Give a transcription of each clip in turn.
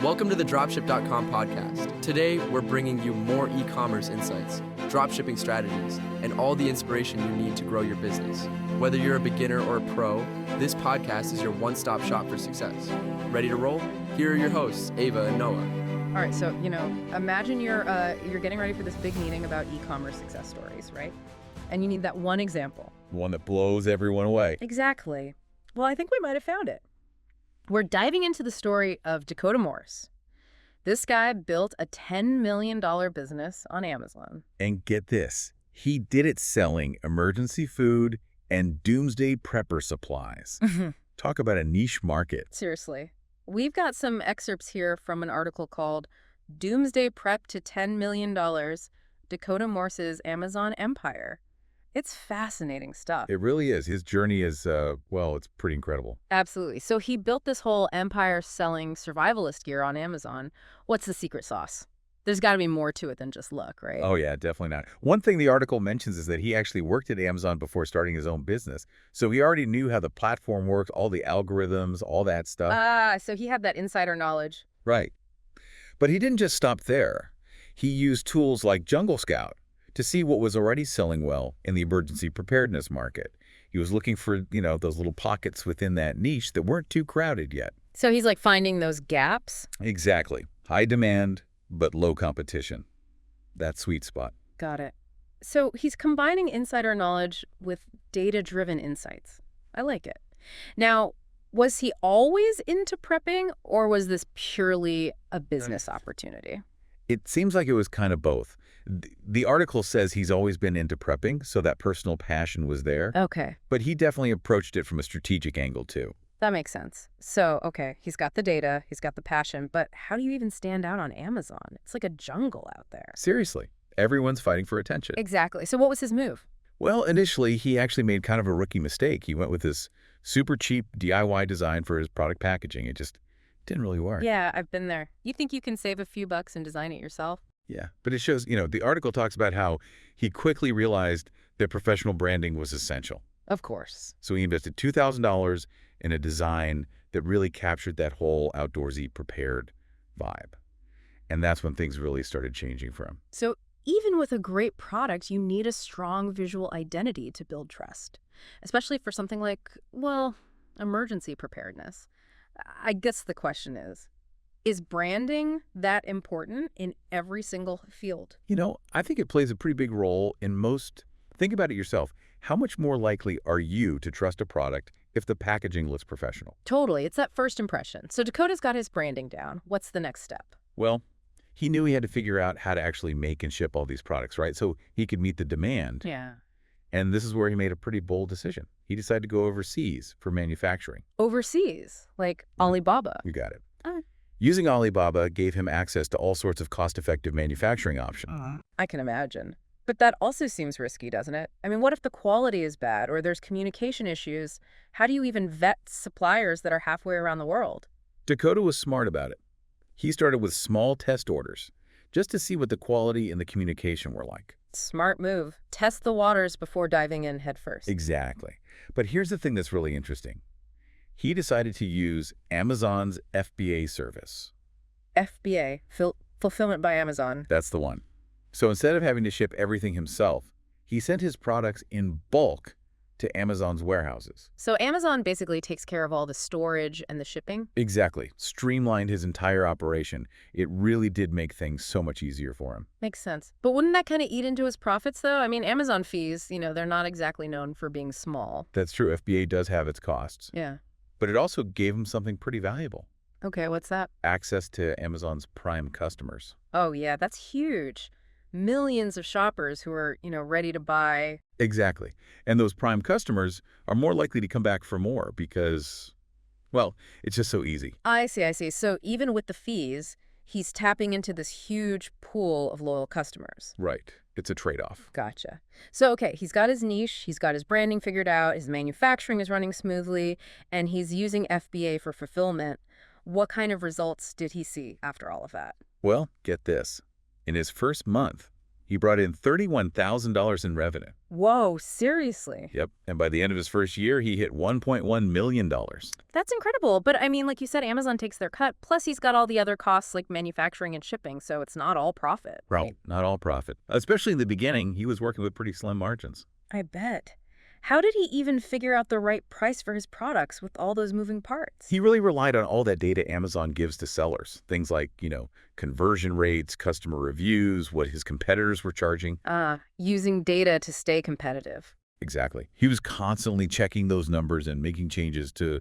Welcome to the Dropship.com podcast. Today, we're bringing you more e-commerce insights, dropshipping strategies, and all the inspiration you need to grow your business. Whether you're a beginner or a pro, this podcast is your one-stop shop for success. Ready to roll? Here are your hosts, Ava and Noah. All right, so, imagine you're getting ready for this big meeting about e-commerce success stories, right? And you need that one example. One that blows everyone away. Exactly. Well, I think we might have found it. We're diving into the story of Dakota Morse. This guy built a $10 million business on Amazon. And get this, he did it selling emergency food and doomsday prepper supplies. Talk about a niche market. Seriously. We've got some excerpts here from an article called Doomsday Prep to $10 Million, Dakota Morse's Amazon Empire. It's fascinating stuff. It really is. His journey is, it's pretty incredible. Absolutely. So he built this whole empire selling survivalist gear on Amazon. What's the secret sauce? There's got to be more to it than just luck, right? Oh, yeah, definitely not. One thing the article mentions is that he actually worked at Amazon before starting his own business. So he already knew how the platform works, all the algorithms, all that stuff. So he had that insider knowledge. Right. But he didn't just stop there. He used tools like Jungle Scout to see what was already selling well in the emergency preparedness market. He was looking for, those little pockets within that niche that weren't too crowded yet. So he's like finding those gaps? Exactly. High demand, but low competition. That sweet spot. Got it. So he's combining insider knowledge with data-driven insights. I like it. Now, was he always into prepping, or was this purely a business opportunity? It seems like it was kind of both. The article says he's always been into prepping, so that personal passion was there. Okay. But he definitely approached it from a strategic angle, too. That makes sense. So, okay, he's got the data, he's got the passion, but how do you even stand out on Amazon? It's like a jungle out there. Seriously. Everyone's fighting for attention. Exactly. So what was his move? Well, initially, he actually made kind of a rookie mistake. He went with this super cheap DIY design for his product packaging. It just didn't really work. Yeah, I've been there. You think you can save a few bucks and design it yourself? Yeah, but it shows, the article talks about how he quickly realized that professional branding was essential. Of course. So he invested $2,000 in a design that really captured that whole outdoorsy prepared vibe. And that's when things really started changing for him. So even with a great product, you need a strong visual identity to build trust, especially for something like, emergency preparedness. I guess the question is branding that important in every single field? I think it plays a pretty big role in most. Think about it yourself. How much more likely are you to trust a product if the packaging looks professional? Totally. It's that first impression. So Dakota's got his branding down. What's the next step? Well, he knew he had to figure out how to actually make and ship all these products, right? So he could meet the demand. Yeah. And this is where he made a pretty bold decision. He decided to go overseas for manufacturing. Overseas? Like Alibaba? You got it. Using Alibaba gave him access to all sorts of cost-effective manufacturing options. I can imagine. But that also seems risky, doesn't it? I mean, what if the quality is bad or there's communication issues? How do you even vet suppliers that are halfway around the world? Dakota was smart about it. He started with small test orders just to see what the quality and the communication were like. Smart move. Test the waters before diving in headfirst. Exactly. But here's the thing that's really interesting. He decided to use Amazon's FBA service. FBA, Fulfillment by Amazon. That's the one. So instead of having to ship everything himself, he sent his products in bulk to Amazon's warehouses. So Amazon basically takes care of all the storage and the shipping? Exactly. Streamlined his entire operation. It really did make things so much easier for him. Makes sense. But wouldn't that kind of eat into his profits, though? I mean, Amazon fees, they're not exactly known for being small. That's true. FBA does have its costs. Yeah. But it also gave him something pretty valuable. Okay, what's that? Access to Amazon's prime customers. Oh, yeah, that's huge. Millions of shoppers who are, ready to buy. Exactly. And those prime customers are more likely to come back for more because, it's just so easy. I see. So even with the fees, he's tapping into this huge pool of loyal customers. Right. It's a trade-off. Gotcha. So, okay, he's got his niche, he's got his branding figured out, his manufacturing is running smoothly, and he's using FBA for fulfillment. What kind of results did he see after all of that? Well, get this. In his first month, he brought in $31,000 in revenue. Whoa, seriously? Yep. And by the end of his first year, he hit $1.1 million. That's incredible. But I mean, like you said, Amazon takes their cut. Plus, he's got all the other costs like manufacturing and shipping. So it's not all profit. Right. Not all profit. Especially in the beginning, he was working with pretty slim margins. I bet. How did he even figure out the right price for his products with all those moving parts? He really relied on all that data Amazon gives to sellers. Things like, conversion rates, customer reviews, what his competitors were charging. Using data to stay competitive. Exactly. He was constantly checking those numbers and making changes to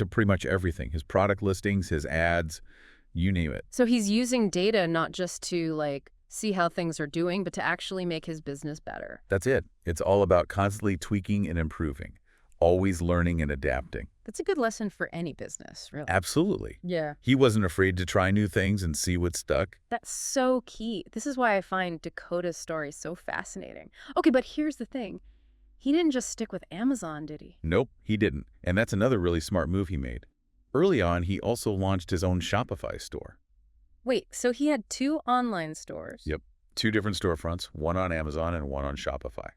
pretty much everything. His product listings, his ads, you name it. So he's using data not just to, see how things are doing, but to actually make his business better. That's it. It's all about constantly tweaking and improving, always learning and adapting. That's a good lesson for any business, really. Absolutely. Yeah. He wasn't afraid to try new things and see what stuck. That's so key. This is why I find Dakota's story so fascinating. Okay, but here's the thing. He didn't just stick with Amazon, did he? Nope, he didn't. And that's another really smart move he made. Early on, he also launched his own Shopify store. Wait, so he had 2 online stores? Yep. 2 different storefronts, one on Amazon and one on Shopify.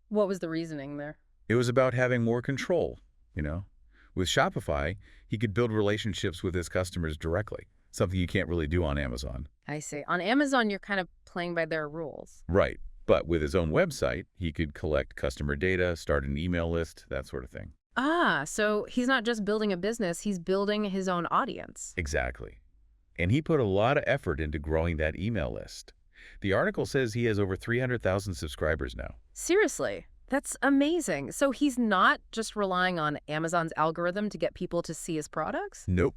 What was the reasoning there? It was about having more control, With Shopify, he could build relationships with his customers directly, something you can't really do on Amazon. I see. On Amazon, you're kind of playing by their rules. Right. But with his own website, he could collect customer data, start an email list, that sort of thing. So he's not just building a business, he's building his own audience. Exactly. And he put a lot of effort into growing that email list. The article says he has over 300,000 subscribers now. Seriously, that's amazing. So he's not just relying on Amazon's algorithm to get people to see his products? Nope.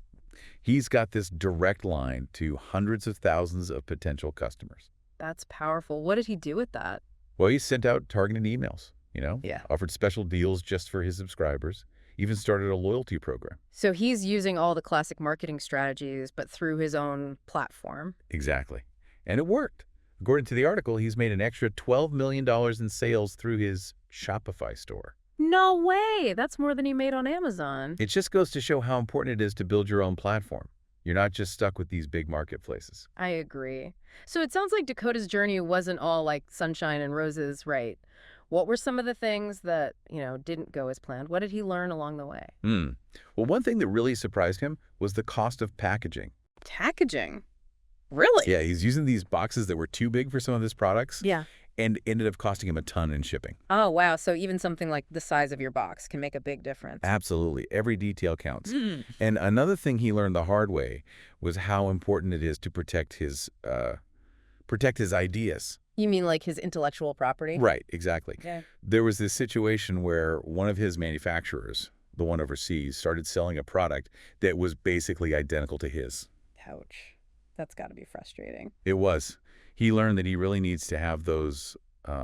He's got this direct line to hundreds of thousands of potential customers. That's powerful. What did he do with that? Well, he sent out targeted emails, Yeah. offered special deals just for his subscribers, even started a loyalty program. So he's using all the classic marketing strategies, but through his own platform. Exactly. And it worked. According to the article, he's made an extra $12 million in sales through his Shopify store. No way! That's more than he made on Amazon. It just goes to show how important it is to build your own platform. You're not just stuck with these big marketplaces. I agree. So it sounds like Dakota's journey wasn't all like sunshine and roses, right? What were some of the things that, didn't go as planned? What did he learn along the way? Well, one thing that really surprised him was the cost of packaging. Packaging? Really? Yeah, he's using these boxes that were too big for some of his products. Yeah. And ended up costing him a ton in shipping. Oh, wow. So even something like the size of your box can make a big difference. Absolutely. Every detail counts. And another thing he learned the hard way was how important it is to protect his ideas. You mean like his intellectual property? Right, exactly. Okay. There was this situation where one of his manufacturers, the one overseas, started selling a product that was basically identical to his. Ouch. That's got to be frustrating. It was. He learned that he really needs to have those, what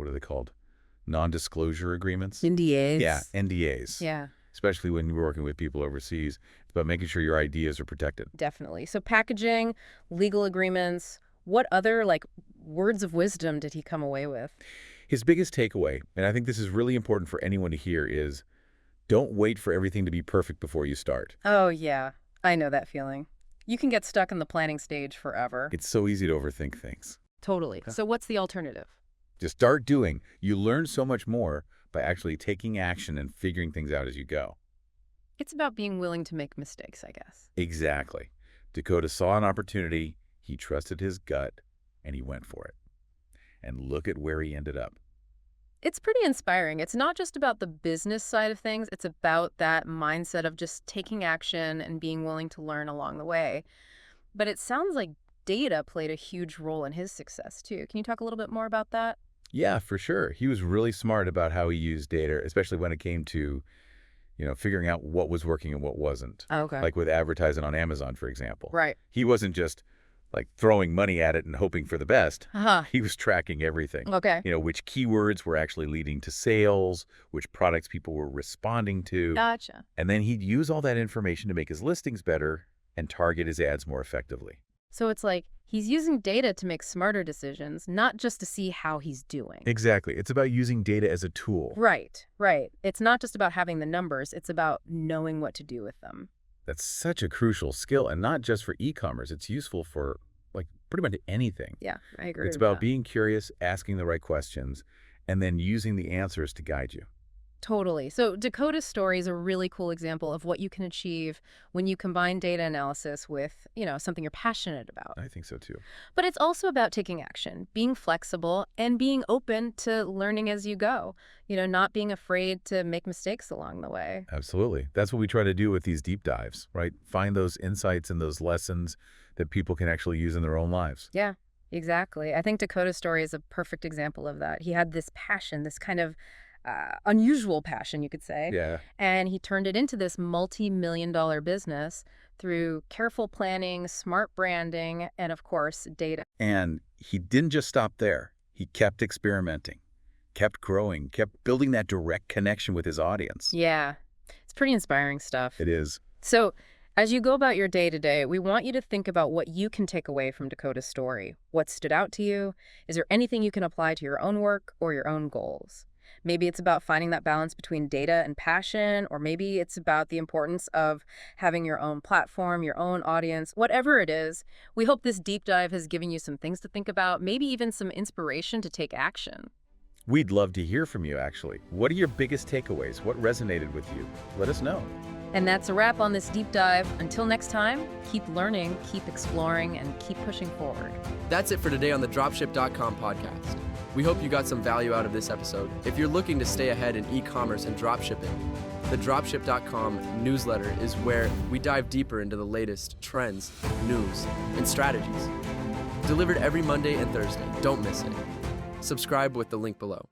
are they called? Non-disclosure agreements? NDAs? Yeah, NDAs. Yeah, Especially when you're working with people overseas. It's about making sure your ideas are protected. definitely. So packaging, legal agreements, what other words of wisdom did he come away with? His biggest takeaway, and I think this is really important for anyone to hear, is don't wait for everything to be perfect before you start. Oh, yeah. I know that feeling. You can get stuck in the planning stage forever. It's so easy to overthink things. Totally. So what's the alternative? Just start doing. You learn so much more by actually taking action and figuring things out as you go. It's about being willing to make mistakes, I guess. Exactly. Dakota saw an opportunity, he trusted his gut, and he went for it. And look at where he ended up. It's pretty inspiring. It's not just about the business side of things. It's about that mindset of just taking action and being willing to learn along the way. But it sounds like data played a huge role in his success, too. Can you talk a little bit more about that? Yeah, for sure. He was really smart about how he used data, especially when it came to, figuring out what was working and what wasn't. Okay. Like with advertising on Amazon, for example. Right. He wasn't just throwing money at it and hoping for the best. Uh-huh. He was tracking everything. Okay. Which keywords were actually leading to sales, which products people were responding to. Gotcha. And then he'd use all that information to make his listings better and target his ads more effectively. So it's like he's using data to make smarter decisions, not just to see how he's doing. Exactly. It's about using data as a tool. Right, right. It's not just about having the numbers. It's about knowing what to do with them. That's such a crucial skill, and not just for e-commerce. It's useful for pretty much anything. Yeah, I agree It's with about that. being curious, asking the right questions, and then using the answers to guide you. Totally. So Dakota's story is a really cool example of what you can achieve when you combine data analysis with, something you're passionate about. I think so too. But it's also about taking action, being flexible, and being open to learning as you go, not being afraid to make mistakes along the way. Absolutely. That's what we try to do with these deep dives, right? Find those insights and those lessons that people can actually use in their own lives. Yeah, exactly. I think Dakota's story is a perfect example of that. He had this passion, this kind of unusual passion, you could say. Yeah. And he turned it into this multi-million-dollar business through careful planning, smart branding, and of course, data. And he didn't just stop there. He kept experimenting, kept growing, kept building that direct connection with his audience. Yeah, it's pretty inspiring stuff. It is. So as you go about your day-to-day, we want you to think about what you can take away from Dakota's story. What stood out to you? Is there anything you can apply to your own work or your own goals? Maybe it's about finding that balance between data and passion, or maybe it's about the importance of having your own platform, your own audience, whatever it is. We hope this deep dive has given you some things to think about, maybe even some inspiration to take action. We'd love to hear from you, actually. What are your biggest takeaways? What resonated with you? Let us know. And that's a wrap on this deep dive. Until next time, keep learning, keep exploring, and keep pushing forward. That's it for today on the Dropship.com podcast. We hope you got some value out of this episode. If you're looking to stay ahead in e-commerce and dropshipping, the Dropship.com newsletter is where we dive deeper into the latest trends, news, and strategies. Delivered every Monday and Thursday. Don't miss it. Subscribe with the link below.